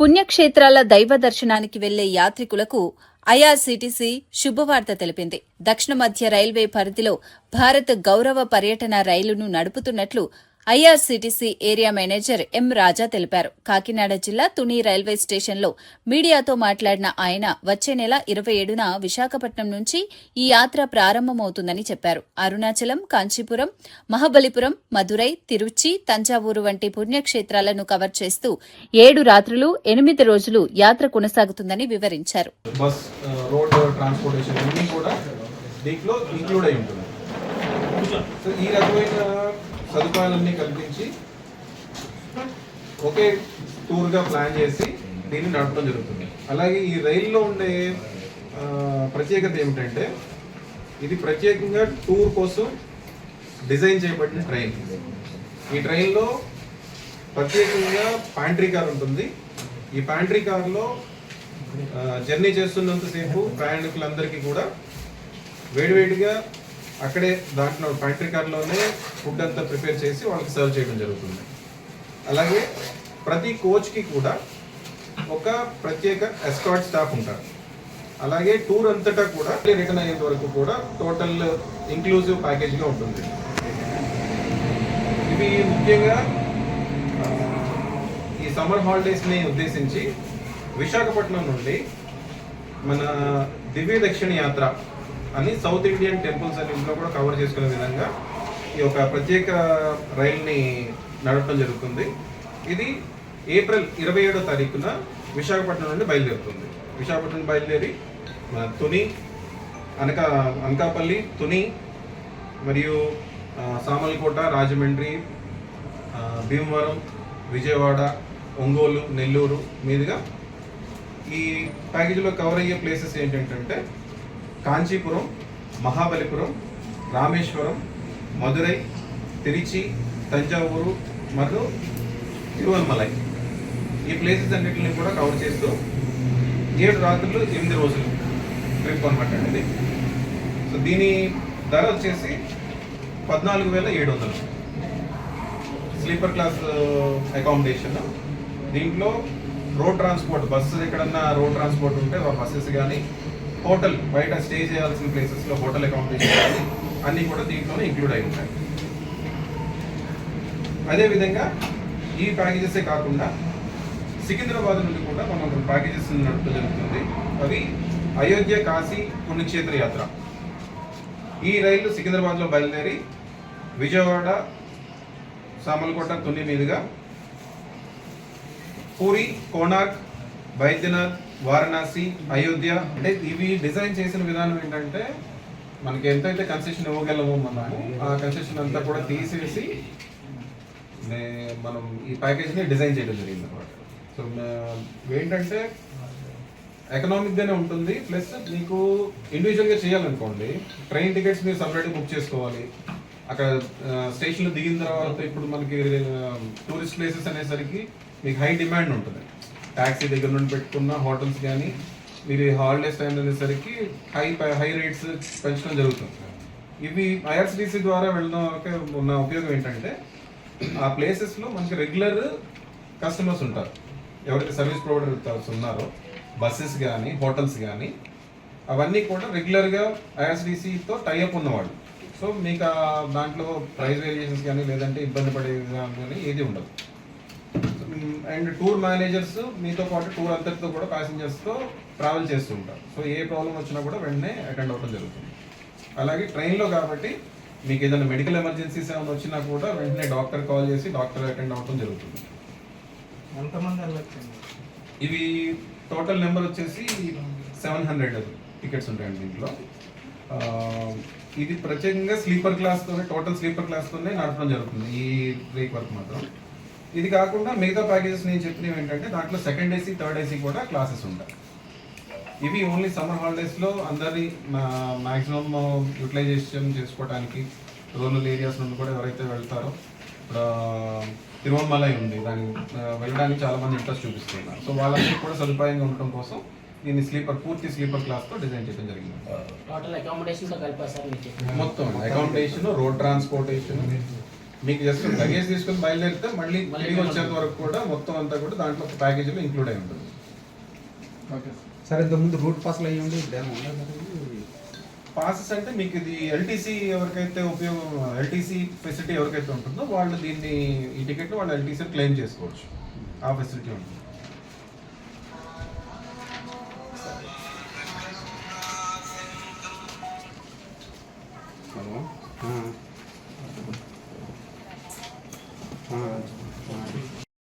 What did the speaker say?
పుణ్యక్షేత్రాల దైవ దర్శనానికి వెళ్లే యాత్రికులకు ఐఆర్సీటీసీ శుభవార్త తెలిపింది. దక్షిణ మధ్య రైల్వే పరిధిలో భారత్ గౌరవ పర్యటన రైలును నడుపుతున్నట్లు ఐఆర్సీటీసీ ఏరియా మేనేజర్ ఎం రాజా తెలిపారు. కాకినాడ జిల్లా తుని రైల్వే స్టేషన్లో మీడియాతో మాట్లాడిన ఆయన వచ్చే నెల 27న విశాఖపట్నం నుంచి ఈ యాత్ర ప్రారంభమవుతుందని చెప్పారు. అరుణాచలం, కాంచీపురం, మహాబలిపురం, మదురై, తిరుచి, తంజావూరు వంటి పుణ్యక్షేత్రాలను కవర్ చేస్తూ 7 రాత్రులు 8 రోజులు యాత్ర కొనసాగుతుందని వివరించారు. సదుపాయాలన్నీ కల్పించి ఒకే టూర్గా ప్లాన్ చేసి దీన్ని నడపడం జరుగుతుంది. అలాగే ఈ రైల్లో ఉండే ప్రత్యేకత ఏమిటంటే ఇది ప్రత్యేకంగా టూర్ కోసం డిజైన్ చేయబడిన ట్రైన్. ఈ ట్రైన్లో ప్రత్యేకంగా ప్యాంట్రీ కార్ ఉంటుంది. ఈ ప్యాంట్రీ కార్లో జర్నీ చేస్తున్నంతసేపు ప్రయాణికులందరికీ కూడా వేడివేడిగా అక్కడే దాంట్లో ప్యాంట్రీ కార్లోనే ఫుడ్ అంతా ప్రిపేర్ చేసి వాళ్ళకి సర్వ్ చేయడం జరుగుతుంది. అలాగే ప్రతి కోచ్కి కూడా ఒక ప్రత్యేక ఎస్కార్ట్ స్టాఫ్ ఉంటారు. అలాగే టూర్ అంతటా కూడా రిటర్న్ అయ్యేంత వరకు కూడా టోటల్ ఇంక్లూజివ్ ప్యాకేజ్గా ఉంటుంది. ఇవి ముఖ్యంగా ఈ సమ్మర్ హాలిడేస్ని ఉద్దేశించి విశాఖపట్నం నుండి మన దివ్య దక్షిణ యాత్ర అని సౌత్ ఇండియన్ టెంపుల్స్ అన్నింటిలో కూడా కవర్ చేసుకునే విధంగా ఈ యొక్క ప్రత్యేక రైల్ని నడపడం జరుగుతుంది. ఇది ఏప్రిల్ 27వ తారీఖున విశాఖపట్నం నుండి బయలుదేరుతుంది. విశాఖపట్నం బయలుదేరి తుని, అనకాపల్లి, తుని మరియు సామర్లకోట, రాజమండ్రి, భీమవరం, విజయవాడ, ఒంగోలు, నెల్లూరు మీదుగా ఈ ప్యాకేజీలో కవర్ అయ్యే ప్లేసెస్ ఏంటంటే కాంచీపురం, మహాబలిపురం, రామేశ్వరం, మదురై, తిరుచి, తంజావూరు మరియు తిరువన్మలై. ఈ ప్లేసెస్ అన్నింటినీ కూడా కవర్ చేస్తూ 7 రాత్రులు 8 రోజులు ట్రిప్ అనమాట అండి. సో దీని ధర వచ్చేసి 14,700 స్లీపర్ క్లాస్ అకామిడేషన్. దీంట్లో రోడ్ ట్రాన్స్పోర్ట్, బస్సు ఎక్కడన్నా రోడ్ ట్రాన్స్పోర్ట్ ఉంటే బస్సెస్ కానీ, హోటల్ బయట స్టే చేయాల్సిన ప్లేసెస్లో హోటల్ అకామిడేషన్ కానీ అన్నీ కూడా దీంట్లోనే ఇంక్లూడ్ అయి ఉంటాయి. అదేవిధంగా ఈ ప్యాకేజెసే కాకుండా సికింద్రాబాద్ నుండి కూడా మనం ప్యాకేజెస్ నడపడం జరుగుతుంది. అవి అయోధ్య, కాశీ పుణ్యక్షేత్ర యాత్ర. ఈ రైలు సికింద్రాబాద్లో బయలుదేరి విజయవాడ, సామర్లకోట, తుని మీదుగా పూరి, కోణార్క్, బైద్యనాథ్, వారణాసి, అయోధ్య. అంటే ఇవి డిజైన్ చేసిన విధానం ఏంటంటే మనకి ఎంతైతే కన్సెషన్ ఇవ్వగలమో మనము ఆ కన్సెషన్ అంతా కూడా తీసేసి మనం ఈ ప్యాకేజ్ని డిజైన్ చేయడం జరిగింది అనమాట. సో ఏంటంటే ఎకనామిక్గానే ఉంటుంది. ప్లస్ మీకు ఇండివిజువల్గా చేయాలనుకోండి, ట్రైన్ టికెట్స్ మీరు సపరేట్గా బుక్ చేసుకోవాలి. అక్కడ స్టేషన్లో దిగిన తర్వాత ఇప్పుడు మనకి టూరిస్ట్ ప్లేసెస్ అనేసరికి మీకు హై డిమాండ్ ఉంటుంది. ట్యాక్సీ దగ్గర నుండి పెట్టుకున్న హోటల్స్ కానీ మీరు హాలిడేస్ టైం అనేసరికి హై రేట్స్ పెంచడం జరుగుతుంది. ఇవి ఐఆర్సీటీసీ ద్వారా వెళ్ళడం ఉన్న ఉపయోగం ఏంటంటే ఆ ప్లేసెస్లో మనకి రెగ్యులర్ కస్టమర్స్ ఉంటారు. ఎవరైతే సర్వీస్ ప్రొవైడర్స్ ఉన్నారో బస్సెస్ కానీ హోటల్స్ కానీ అవన్నీ కూడా రెగ్యులర్గా ఐఆర్సీటీసీతో టైఅప్ ఉన్నవాళ్ళు. సో మీకు దాంట్లో ప్రైస్ వేరియేషన్స్ కానీ లేదంటే ఇబ్బంది పడే విధానం కానీ ఏది ఉండదు. అండ్ టూర్ మేనేజర్స్ మీతో పాటు టూర్ అంతటితో కూడా ప్యాసింజర్స్తో ట్రావెల్ చేస్తూ ఉంటారు. సో ఏ ప్రాబ్లం వచ్చినా కూడా వెంటనే అటెండ్ అవ్వడం జరుగుతుంది. అలాగే ట్రైన్లో కాబట్టి మీకు ఏదైనా మెడికల్ ఎమర్జెన్సీస్ ఏమైనా వచ్చినా కూడా వెంటనే డాక్టర్ కాల్ చేసి డాక్టర్ అటెండ్ అవ్వడం జరుగుతుంది. ఇవి టోటల్ నెంబర్ వచ్చేసి 700 టికెట్స్ ఉంటాయండి దీంట్లో. ఇది ప్రత్యేకంగా స్లీపర్ క్లాస్తోనే, టోటల్ స్లీపర్ క్లాస్తోనే నడపడం జరుగుతుంది ఈ వీక్ వరకు మాత్రం. ఇది కాకుండా మిగతా ప్యాకేజెస్ నేను చెప్పినవి ఏంటంటే దాంట్లో సెకండ్ ఏసీ, థర్డ్ ఏసీ కూడా క్లాసెస్ ఉంటాయి. ఇవి ఓన్లీ సమ్మర్ హాలిడేస్లో అందరినీ మ్యాక్సిమం యూటిలైజేషన్ చేసుకోవడానికి రూరల్ ఏరియాస్ నుండి కూడా ఎవరైతే వెళ్తారో, ఇప్పుడు తిరువన్మలై ఉంది, దానికి వెళ్ళడానికి చాలామంది ఇంట్రెస్ట్ చూపిస్తున్నారు. సో వాళ్ళందరికీ కూడా సదుపాయంగా ఉండటం కోసం దీన్ని పూర్తి స్లీపర్ క్లాస్తో డిజైన్ చేయడం జరిగింది. మొత్తం అకామిడేషన్, రోడ్ ట్రాన్స్పోర్టేషన్, మీకు జస్ట్ లగేజ్ తీసుకొని బయలుదేరితే మళ్ళీ తిరిగి వచ్చేంత వరకు కూడా మొత్తం అంతా కూడా దాంట్లో ఒక ప్యాకేజీలో ఇంక్లూడ్ అయి ఉంటుంది. ఓకే సార్, ఇంతకుముందు రూట్ పాస్లు అయ్యండి పాసెస్ అంటే మీకు ఇది ఎల్టీసీ ఎవరికైతే ఉపయోగం, ఎల్టీసీ ఫెసిలిటీ ఎవరికైతే ఉంటుందో వాళ్ళు దీన్ని ఈ టికెట్ వాళ్ళు ఎల్టీసీ క్లెయిమ్ చేసుకోవచ్చు. ఆ ఫెసిలిటీ ఉంటుంది. హలో